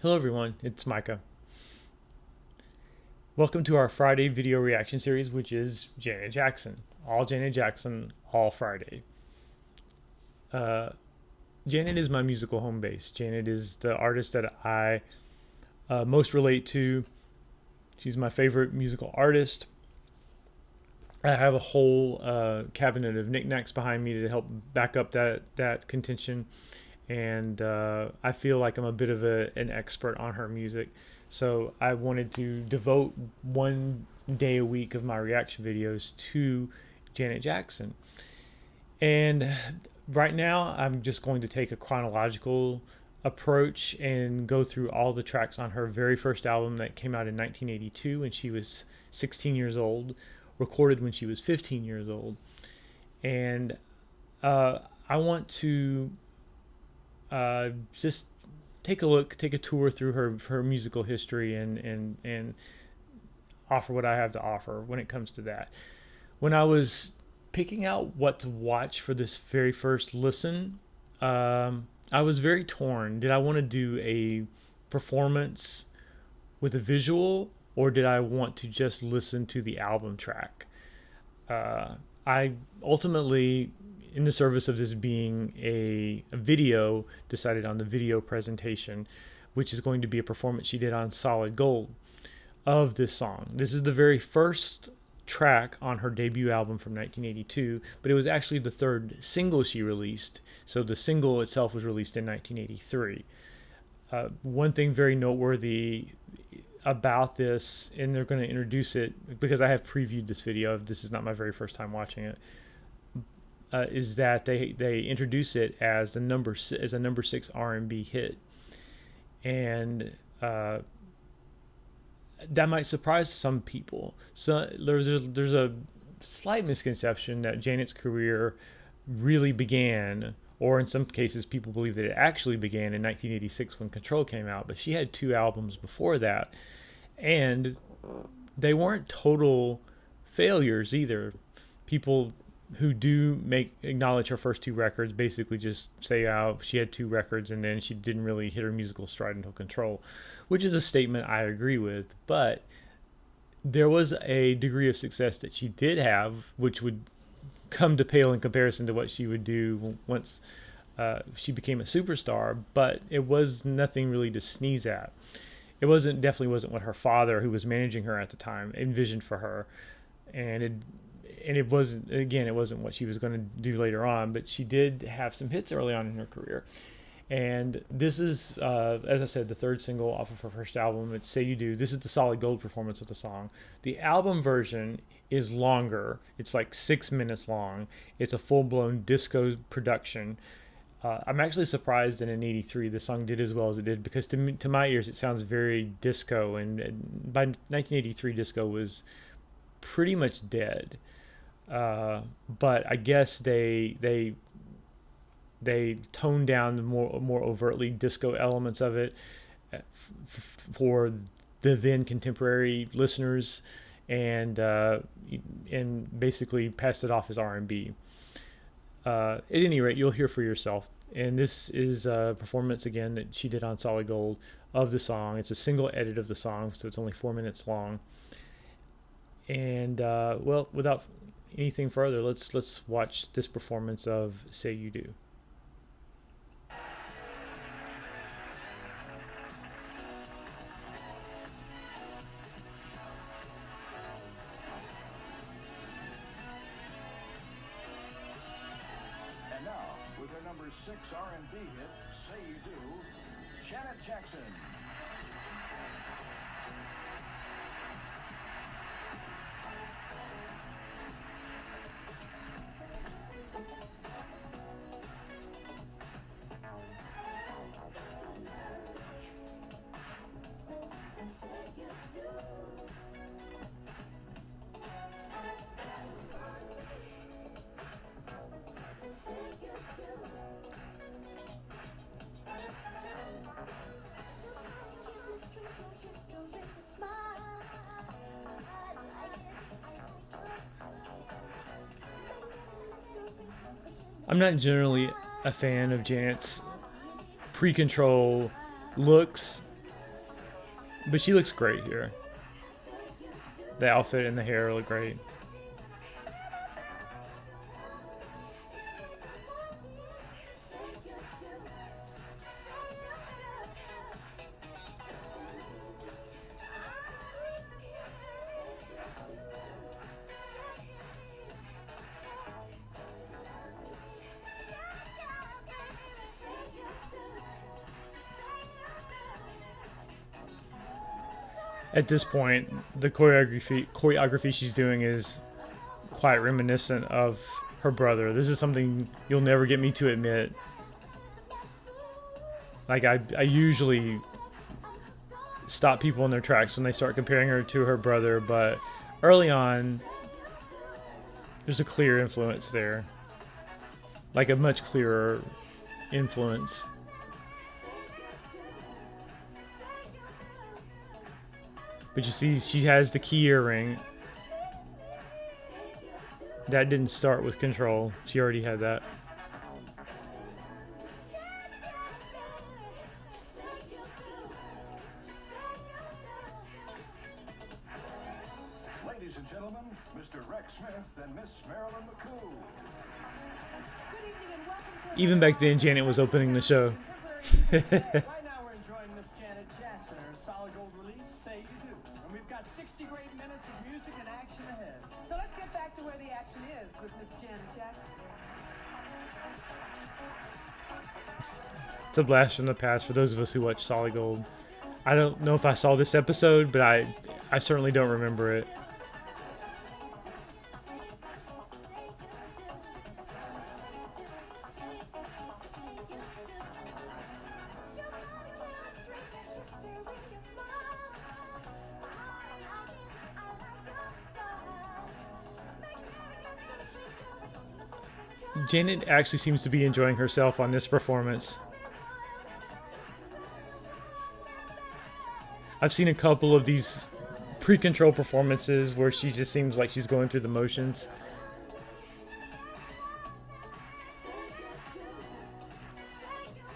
Hello everyone, it's Micah. Welcome to our Friday video reaction series, which is Janet Jackson. All Janet Jackson, all Friday. Janet is my musical home base. Janet is the artist that I most relate to. She's my favorite musical artist. I have a whole cabinet of knickknacks behind me to help back up that contention, and I feel like I'm a bit of an expert on her music. So I wanted to devote one day a week of my reaction videos to Janet Jackson. And right now, I'm just going to take a chronological approach and go through all the tracks on her very first album that came out in 1982 when she was 16 years old, recorded when she was 15 years old. And I want to just take a tour through her musical history and offer what I have to offer when it comes to that. When I was picking out what to watch for this very first listen, I was very torn. Did I want to do a performance with a visual, or did I want to just listen to the album track? I ultimately, in the service of this being a video, decided on the video presentation, which is going to be a performance she did on Solid Gold of this song. This is the very first track on her debut album from 1982, but it was actually the third single she released. So the single itself was released in 1983. One thing very noteworthy about this, and they're going to introduce it because I have previewed this video. This is not my very first time watching it. Is that they introduce it as a number 6 R&B hit, and that might surprise some people. So there's a slight misconception that Janet's career really began, or in some cases people believe that it actually began in 1986 when Control came out, but she had 2 albums before that, and they weren't total failures either. People who do acknowledge her first 2 records basically just say, oh, she had 2 records and then she didn't really hit her musical stride until Control, which is a statement I agree with. But there was a degree of success that she did have, which would come to pale in comparison to what she would do once she became a superstar. But it was nothing really to sneeze at. It definitely wasn't what her father, who was managing her at the time, envisioned for her, and it wasn't what she was going to do later on. But she did have some hits early on in her career, and this is, as I said, the third single off of her first album. It's "Say You Do." This is the Solid Gold performance of the song. The album version is longer. It's like 6 minutes long. It's a full-blown disco production. I'm actually surprised that in '83 the song did as well as it did, because to my ears it sounds very disco, and by 1983 disco was pretty much dead. But I guess they toned down the more overtly disco elements of it for the then contemporary listeners, and basically passed it off as R&B. At any rate, you'll hear for yourself. And this is a performance again that she did on Solid Gold of the song. It's a single edit of the song, so it's only 4 minutes long. And well, without anything further, let's watch this performance of "Say You Do." And now, with her number 6 R&B hit, "Say You Do," Janet Jackson. I'm not generally a fan of Janet's pre-Control looks. But she looks great here. The outfit and the hair look great. At this point, the choreography she's doing is quite reminiscent of her brother. This is something you'll never get me to admit. Like, I usually stop people in their tracks when they start comparing her to her brother, but early on, there's a clear influence there. Like a much clearer influence. But you see, she has the key earring. That didn't start with Control. She already had that. Ladies and gentlemen, Mr. Rex Smith and Miss Marilyn McCoo. Even back then, Janet was opening the show. Right now we're enjoying Miss Janet Jackson, her solid gold release, Say You Do. And we've got 60 great minutes of music and action ahead. So let's get back to where the action is with Miss Janet Jackson. It's a blast from the past for those of us who watch Solid Gold. I don't know if I saw this episode, but I certainly don't remember it. Janet actually seems to be enjoying herself on this performance. I've seen a couple of these pre-control performances where she just seems like she's going through the motions.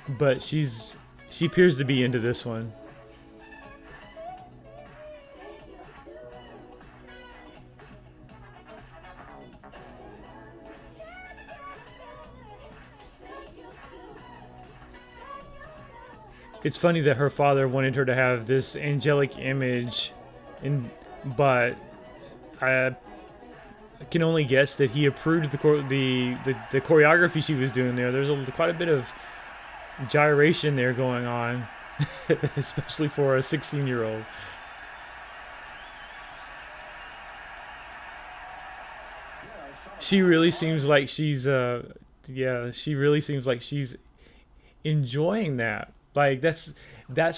But she appears to be into this one. It's funny that her father wanted her to have this angelic image, but I can only guess that he approved the choreography she was doing there. There's quite a bit of gyration there going on, especially for a 16-year-old. She really seems like she's she really seems like she's enjoying that. Like that's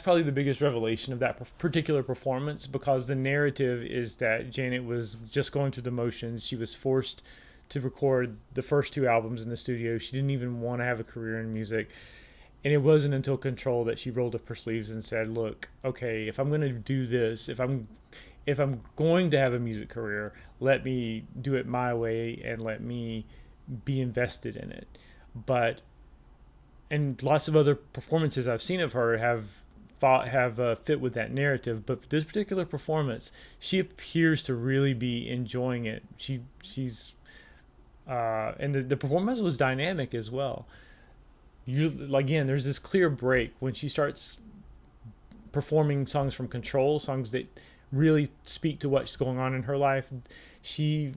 probably the biggest revelation of that particular performance, because the narrative is that Janet was just going through the motions. She was forced to record the first 2 albums in the studio. She didn't even want to have a career in music. And it wasn't until Control that she rolled up her sleeves and said, "Look, okay, if I'm going to do this, if I'm going to have a music career, let me do it my way and let me be invested in it." And lots of other performances I've seen of her have fit with that narrative, but this particular performance, she appears to really be enjoying it. She's and the performance was dynamic as well. Again, there's this clear break when she starts performing songs from Control, songs that really speak to what's going on in her life. She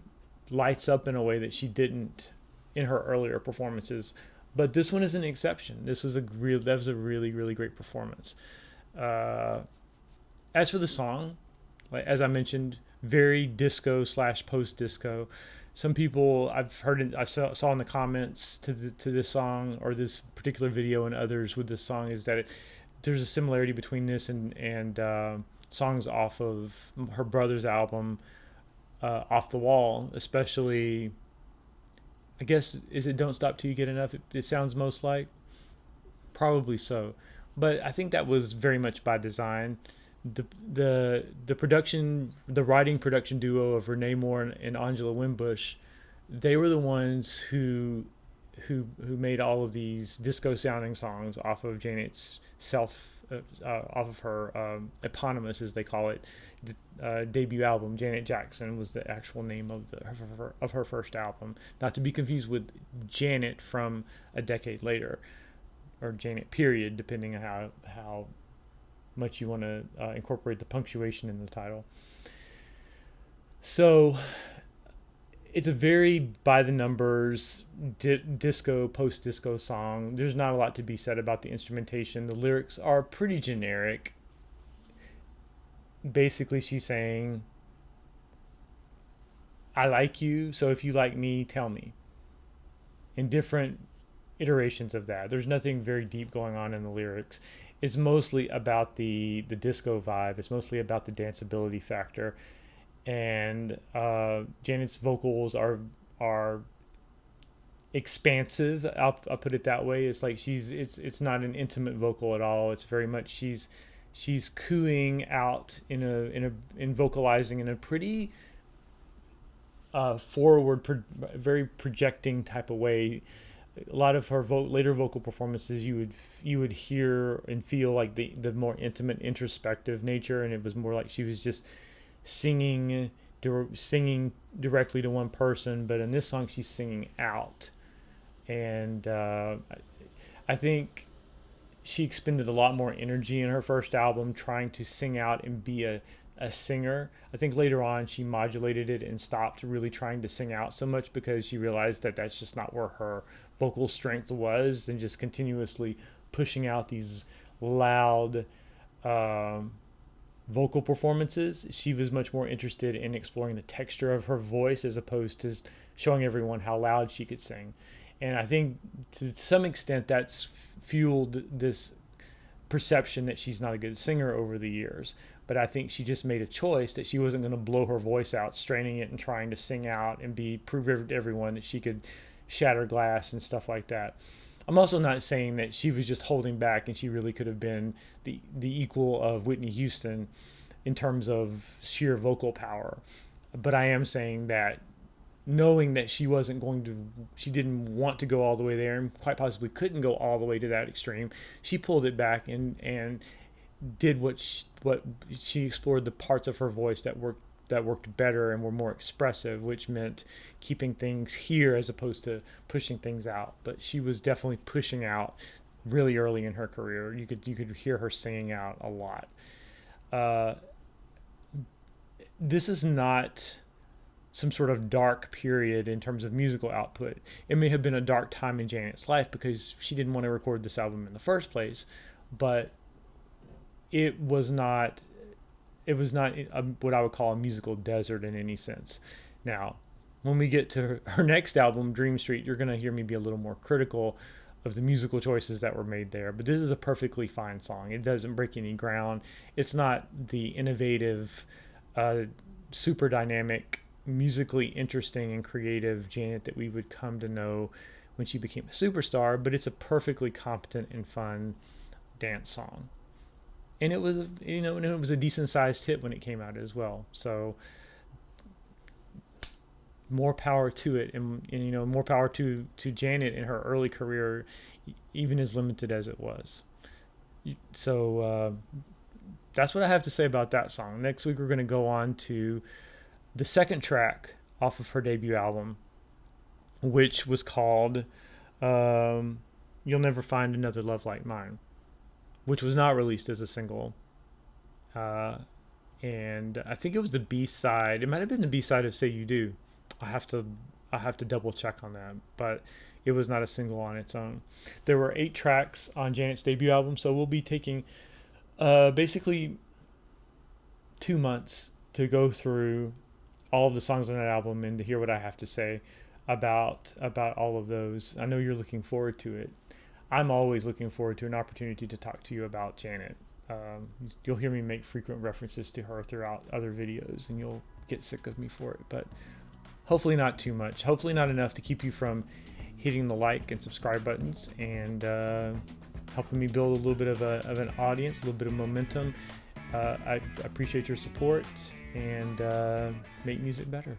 lights up in a way that she didn't in her earlier performances. But this one is an exception. That was a really, really great performance. As for the song, as I mentioned, very disco / post disco. Some people I've heard I saw in the comments to this song or this particular video and others with this song is that there's a similarity between this and songs off of her brother's album, Off the Wall, especially. I guess, is it Don't Stop Till You Get Enough? It sounds most like. Probably so. But I think that was very much by design. The writing production duo of Renee Moore and Angela Winbush, they were the ones who made all of these disco sounding songs off of Janet's self off of her eponymous, as they call it, debut album. Janet Jackson was the actual name of her first album, not to be confused with Janet from a decade later, or Janet period, depending on how much you want to incorporate the punctuation in the title. So it's a very by the numbers disco, post-disco song. There's not a lot to be said about the instrumentation. The lyrics are pretty generic. Basically, she's saying, I like you, so if you like me, tell me. In different iterations of that. There's nothing very deep going on in the lyrics. It's mostly about the disco vibe. It's mostly about the danceability factor. And Janet's vocals are expansive. I'll put it that way. It's like it's not an intimate vocal at all. It's very much she's cooing out in vocalizing in a pretty forward, very projecting type of way. A lot of her later vocal performances, you would hear and feel like the more intimate, introspective nature, and it was more like she was just singing directly to one person. But in this song, she's singing out, and I think she expended a lot more energy in her first album trying to sing out and be a singer. I think later on she modulated it and stopped really trying to sing out so much because she realized that that's just not where her vocal strength was, and just continuously pushing out these loud vocal performances. She was much more interested in exploring the texture of her voice as opposed to showing everyone how loud she could sing. And I think to some extent that's fueled this perception that she's not a good singer over the years. But I think she just made a choice that she wasn't going to blow her voice out, straining it and trying to sing out and prove to everyone that she could shatter glass and stuff like that. I'm also not saying that she was just holding back and she really could have been the equal of Whitney Houston in terms of sheer vocal power. But I am saying that knowing that she didn't want to go all the way there and quite possibly couldn't go all the way to that extreme, she pulled it back and did what she explored the parts of her voice that worked better and were more expressive, which meant keeping things here as opposed to pushing things out. But she was definitely pushing out really early in her career. You could hear her singing out a lot. This is not some sort of dark period in terms of musical output. It may have been a dark time in Janet's life because she didn't want to record this album in the first place, but it was not what I would call a musical desert in any sense. Now, when we get to her next album, Dream Street, you're going to hear me be a little more critical of the musical choices that were made there. But this is a perfectly fine song. It doesn't break any ground. It's not the innovative, super dynamic, musically interesting and creative Janet that we would come to know when she became a superstar, but it's a perfectly competent and fun dance song. And it was a decent sized hit when it came out as well. So more power to it, and more power to Janet in her early career, even as limited as it was. So that's what I have to say about that song. Next week we're going to go on to the second track off of her debut album, which was called You'll Never Find Another Love Like Mine, which was not released as a single. And I think it was the B-side. It might have been the B-side of Say You Do. I have to double check on that, but it was not a single on its own. There were 8 tracks on Janet's debut album, so we'll be taking basically 2 months to go through all of the songs on that album and to hear what I have to say about all of those. I know you're looking forward to it. I'm always looking forward to an opportunity to talk to you about Janet. You'll hear me make frequent references to her throughout other videos, and you'll get sick of me for it, but hopefully not too much. Hopefully not enough to keep you from hitting the like and subscribe buttons and helping me build a little bit of an audience, a little bit of momentum. I appreciate your support, and make music better.